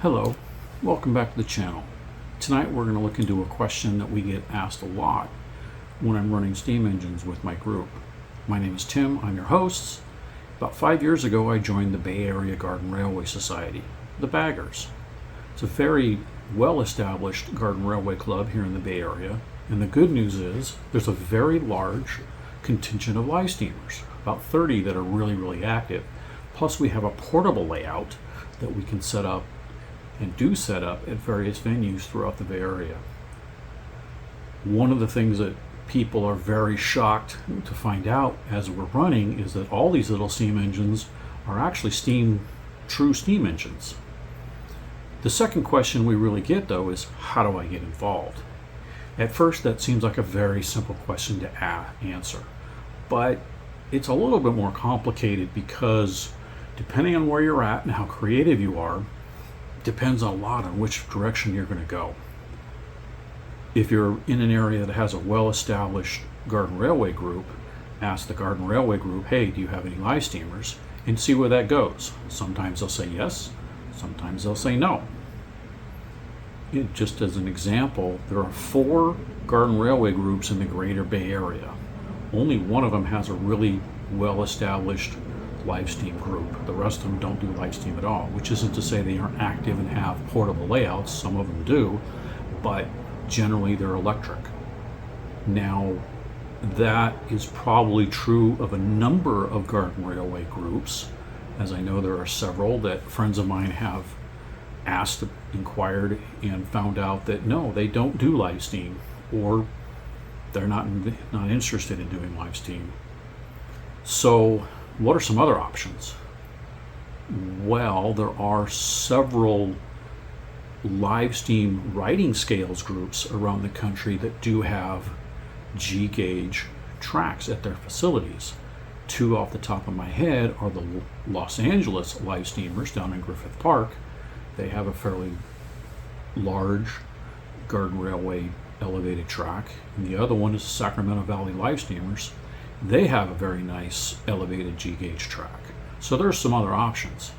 Hello, welcome back to the channel. Tonight we're going to look into a question that we get asked a lot when I'm running steam engines with my group. My name is Tim, I'm your host. About 5 years ago I joined the Bay Area Garden Railway Society, the Baggers. It's a very well-established garden railway club here in the Bay Area, and the good news is there's a very large contingent of live steamers, about 30 that are really active. Plus we have a portable layout that we can set up and do set up at various venues throughout the Bay Area. One of the things that people are very shocked to find out as we're running is that all these little steam engines are actually true steam engines. The second question we really get though is, how do I get involved? At first that seems like a very simple question to answer, but it's a little bit more complicated because depending on where you're at and how creative you are, depends a lot on which direction you're going to go. If you're in an area that has a well-established garden railway group, ask the garden railway group, hey, do you have any live steamers? And see where that goes. Sometimes they'll say yes, sometimes they'll say no. Just as an example, there are 4 garden railway groups in the greater Bay Area. Only one of them has a really well-established live steam group. The rest of them don't do live steam at all, which isn't to say they aren't active and have portable layouts. Some of them do, but generally they're electric. Now, that is probably true of a number of garden railway groups, as I know there are several that friends of mine have asked, inquired, and found out that no, they don't do live steam, or they're not interested in doing live steam. So what are some other options? Well, there are several live steam riding scales groups around the country that do have G-gauge tracks at their facilities. 2 off the top of my head are the Los Angeles live steamers down in Griffith Park. They have a fairly large garden railway elevated track, and the other one is the Sacramento Valley live steamers. They have a very nice elevated G-gauge track. So there's some other options.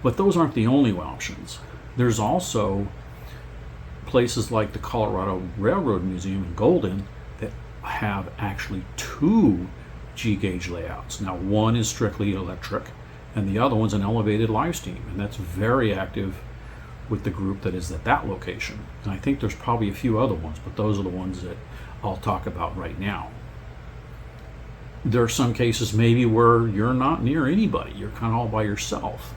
But those aren't the only options. There's also places like the Colorado Railroad Museum in Golden that have actually 2 G-gauge layouts. Now one is strictly electric and the other one's an elevated live steam, and that's very active with the group that is at that location. And I think there's probably a few other ones, but those are the ones that I'll talk about right now. There are some cases maybe where you're not near anybody, you're kind of all by yourself.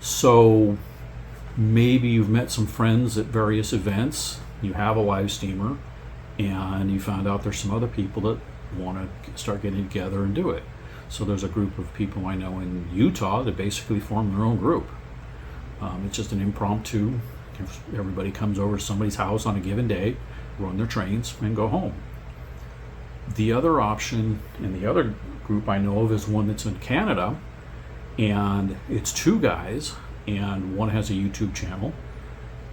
So maybe you've met some friends at various events, you have a live steamer, and you found out there's some other people that want to start getting together and do it. So there's a group of people I know in Utah that basically form their own group. It's just an impromptu, everybody comes over to somebody's house on a given day, run their trains, and go home. The other option, and the other group I know of, is one that's in Canada, and it's 2 guys, and one has a YouTube channel,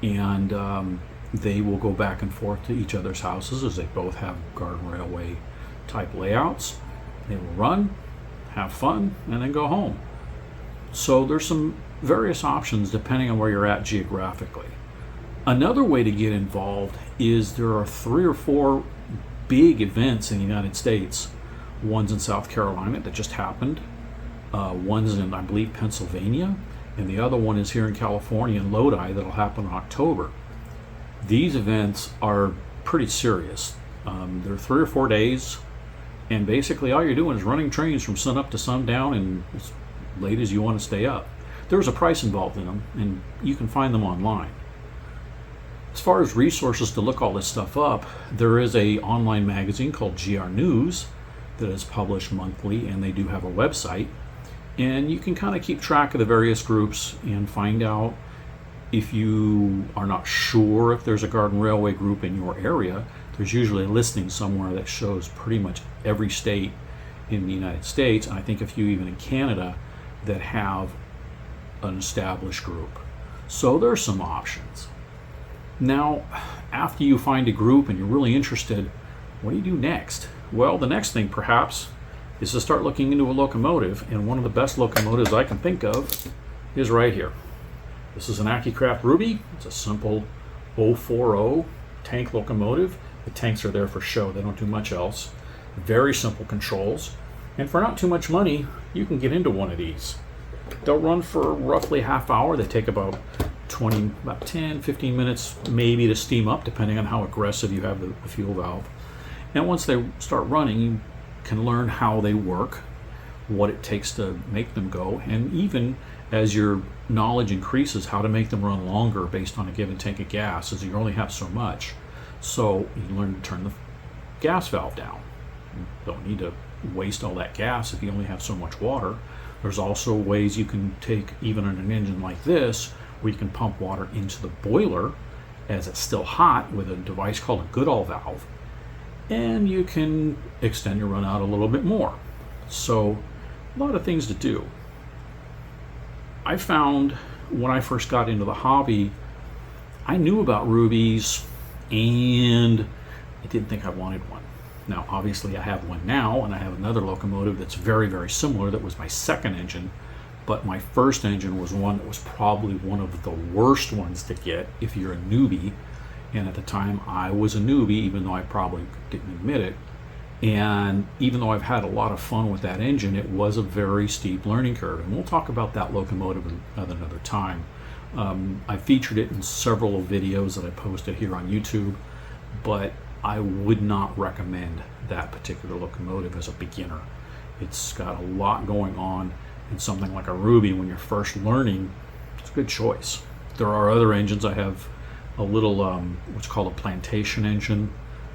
and they will go back and forth to each other's houses as they both have garden railway type layouts. They will run, have fun, and then go home. So there's some various options depending on where you're at geographically. Another way to get involved is there are 3 or 4 big events in the United States. One's in South Carolina that just happened. One's in, I believe, Pennsylvania, and the other one is here in California in Lodi that'll happen in October. These events are pretty serious. They're 3 or 4 days, and basically all you're doing is running trains from sun up to sundown and as late as you want to stay up. There's a price involved in them, and you can find them online. As far as resources to look all this stuff up, there is an online magazine called GR News that is published monthly, and they do have a website. And you can kind of keep track of the various groups and find out if you are not sure if there's a garden railway group in your area. There's usually a listing somewhere that shows pretty much every state in the United States, and I think a few even in Canada, that have an established group. So there's some options. Now, after you find a group and you're really interested, what do you do next? Well, the next thing perhaps is to start looking into a locomotive, and one of the best locomotives I can think of is right here. This is an AccuCraft Ruby. It's a simple 040 tank locomotive. The tanks are there for show. They don't do much else. Very simple controls. And for not too much money, you can get into one of these. They'll run for roughly half hour. They take about 10, 15 minutes maybe to steam up, depending on how aggressive you have the fuel valve. And once they start running, you can learn how they work, what it takes to make them go, and even as your knowledge increases, how to make them run longer based on a given tank of gas, as you only have so much. So you learn to turn the gas valve down. You don't need to waste all that gas if you only have so much water. There's also ways you can take, even on an engine like this, where you can pump water into the boiler as it's still hot with a device called a Goodall valve, and you can extend your run out a little bit more. So a lot of things to do. I found when I first got into the hobby, I knew about Rubies and I didn't think I wanted one. Now obviously I have one now, and I have another locomotive that's very, very similar that was my second engine, but my first engine was one that was probably one of the worst ones to get if you're a newbie. And at the time I was a newbie, even though I probably didn't admit it. And even though I've had a lot of fun with that engine, it was a very steep learning curve. And we'll talk about that locomotive another time. I featured it in several videos that I posted here on YouTube, but I would not recommend that particular locomotive as a beginner. It's got a lot going on, and something like a Ruby, when you're first learning, it's a good choice. There are other engines. I have a little what's called a plantation engine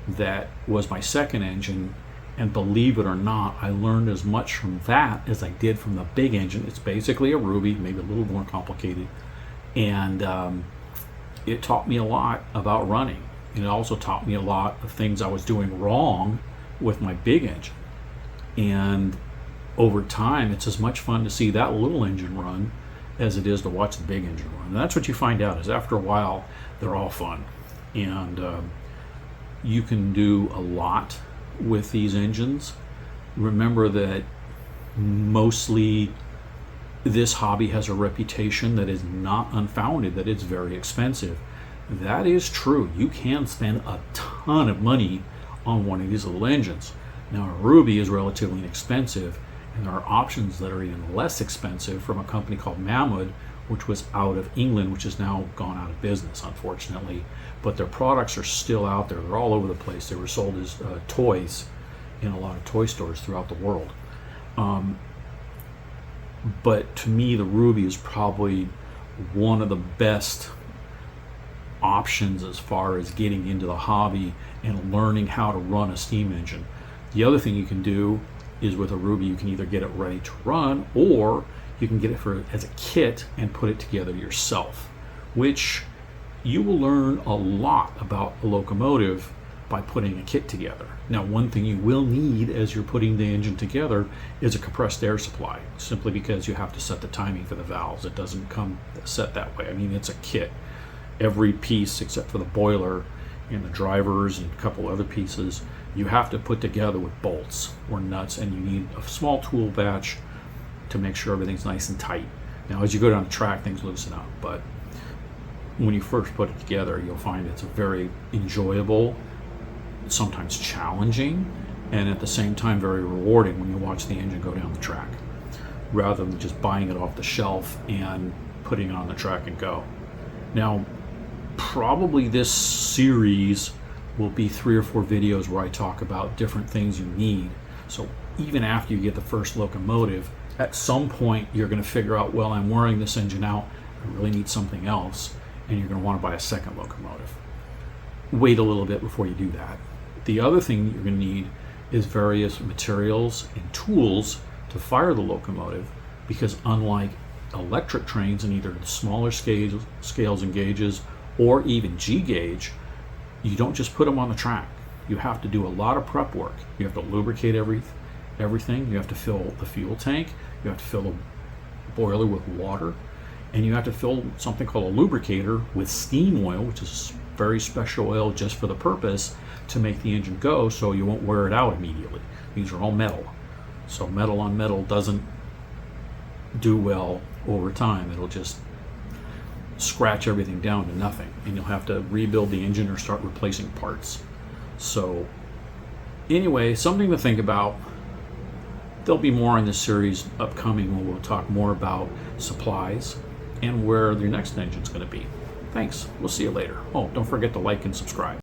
that was my second engine, and believe it or not, I learned as much from that as I did from the big engine. It's basically a Ruby, maybe a little more complicated, and it taught me a lot about running. It also taught me a lot of things I was doing wrong with my big engine. And over time, it's as much fun to see that little engine run as it is to watch the big engine run. And that's what you find out, is after a while, they're all fun. And you can do a lot with these engines. Remember that mostly this hobby has a reputation that is not unfounded, that it's very expensive. That is true. You can spend a ton of money on one of these little engines. Now, a Ruby is relatively inexpensive, and there are options that are even less expensive from a company called Mammoth, which was out of England, which has now gone out of business, unfortunately. But their products are still out there. They're all over the place. They were sold as toys in a lot of toy stores throughout the world. But to me, the Ruby is probably one of the best options as far as getting into the hobby and learning how to run a steam engine. The other thing you can do is with a Ruby, you can either get it ready to run, or you can get it as a kit and put it together yourself, which you will learn a lot about a locomotive by putting a kit together. Now, one thing you will need as you're putting the engine together is a compressed air supply, simply because you have to set the timing for the valves. It doesn't come set that way. I mean, it's a kit. Every piece except for the boiler and the drivers and a couple other pieces, you have to put together with bolts or nuts, and you need a small tool batch to make sure everything's nice and tight. Now, as you go down the track, things loosen up, but when you first put it together, you'll find it's a very enjoyable, sometimes challenging, and at the same time very rewarding when you watch the engine go down the track, rather than just buying it off the shelf and putting it on the track and go. Now, probably this series will be 3 or 4 videos where I talk about different things you need. So even after you get the first locomotive, at some point you're going to figure out, well, I'm wearing this engine out, I really need something else, and you're going to want to buy a second locomotive. Wait a little bit before you do that. The other thing you're going to need is various materials and tools to fire the locomotive, because unlike electric trains in either the smaller scales and gauges or even G gauge, you don't just put them on the track. You have to do a lot of prep work. You have to lubricate everything. You have to fill the fuel tank. You have to fill the boiler with water, and you have to fill something called a lubricator with steam oil, which is very special oil just for the purpose to make the engine go, so you won't wear it out immediately. These are all metal, so metal on metal doesn't do well over time. It'll just scratch everything down to nothing, and you'll have to rebuild the engine or start replacing parts. So anyway, something to think about. There'll be more in this series upcoming when we'll talk more about supplies and where your next engine's going to be. Thanks. We'll see you later. Oh, don't forget to like and subscribe.